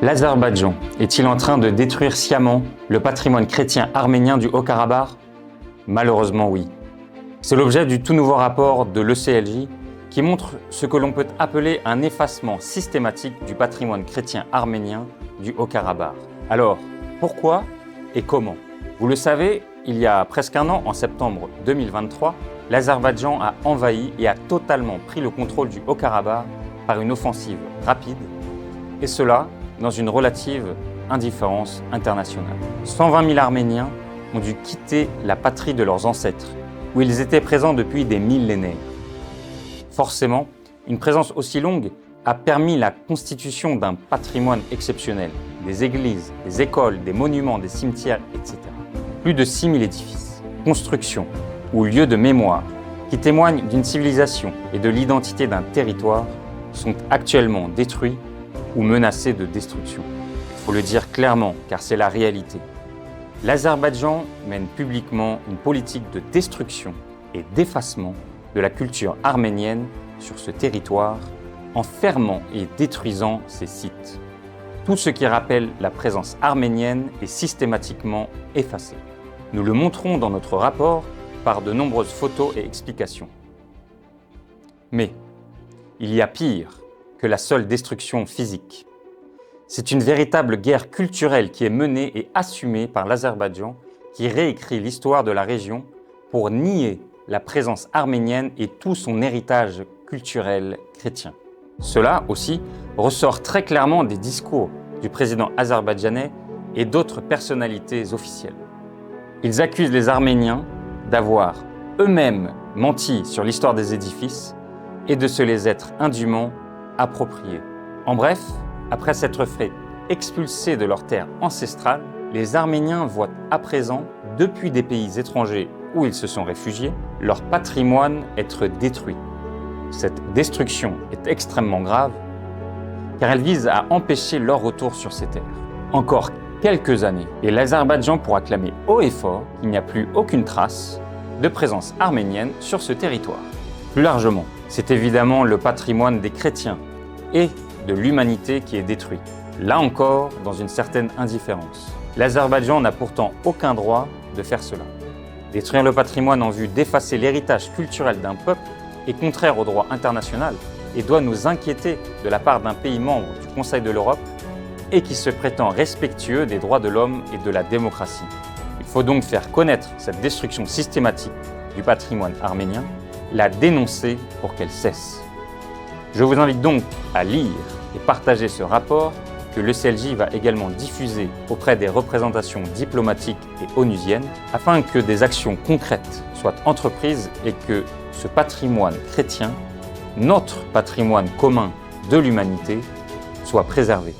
L'Azerbaïdjan est-il en train de détruire sciemment le patrimoine chrétien arménien du Haut-Karabakh? Malheureusement oui. C'est l'objet du tout nouveau rapport de l'ECLJ qui montre ce que l'on peut appeler un effacement systématique du patrimoine chrétien arménien du Haut-Karabakh. Alors, pourquoi et comment? Vous le savez, il y a presque un an, en septembre 2023, l'Azerbaïdjan a envahi et a totalement pris le contrôle du Haut-Karabakh par une offensive rapide, et cela dans une relative indifférence internationale. 120 000 Arméniens ont dû quitter la patrie de leurs ancêtres, où ils étaient présents depuis des millénaires. Forcément, une présence aussi longue a permis la constitution d'un patrimoine exceptionnel, des églises, des écoles, des monuments, des cimetières, etc. Plus de 6 000 édifices, constructions ou lieux de mémoire qui témoignent d'une civilisation et de l'identité d'un territoire sont actuellement détruits ou menacés de destruction. Il faut le dire clairement, car c'est la réalité. L'Azerbaïdjan mène publiquement une politique de destruction et d'effacement de la culture arménienne sur ce territoire en fermant et détruisant ces sites. Tout ce qui rappelle la présence arménienne est systématiquement effacé. Nous le montrons dans notre rapport par de nombreuses photos et explications. Mais il y a pire que la seule destruction physique. C'est une véritable guerre culturelle qui est menée et assumée par l'Azerbaïdjan qui réécrit l'histoire de la région pour nier la présence arménienne et tout son héritage culturel chrétien. Cela aussi ressort très clairement des discours du président azerbaïdjanais et d'autres personnalités officielles. Ils accusent les Arméniens d'avoir eux-mêmes menti sur l'histoire des édifices et de se les être indûment appropriés. En bref, après s'être fait expulser de leur terre ancestrale, les Arméniens voient à présent, depuis des pays étrangers où ils se sont réfugiés, leur patrimoine être détruit. Cette destruction est extrêmement grave car elle vise à empêcher leur retour sur ces terres. Encore quelques années et l'Azerbaïdjan pourra clamer haut et fort qu'il n'y a plus aucune trace de présence arménienne sur ce territoire. Plus largement, c'est évidemment le patrimoine des chrétiens et de l'humanité qui est détruit. Là encore, dans une certaine indifférence. L'Azerbaïdjan n'a pourtant aucun droit de faire cela. Détruire le patrimoine en vue d'effacer l'héritage culturel d'un peuple est contraire au droit international et doit nous inquiéter de la part d'un pays membre du Conseil de l'Europe et qui se prétend respectueux des droits de l'homme et de la démocratie. Il faut donc faire connaître cette destruction systématique du patrimoine arménien, la dénoncer pour qu'elle cesse. Je vous invite donc à lire et partager ce rapport que l'ECLJ va également diffuser auprès des représentations diplomatiques et onusiennes afin que des actions concrètes soient entreprises et que ce patrimoine chrétien, notre patrimoine commun de l'humanité, soit préservé.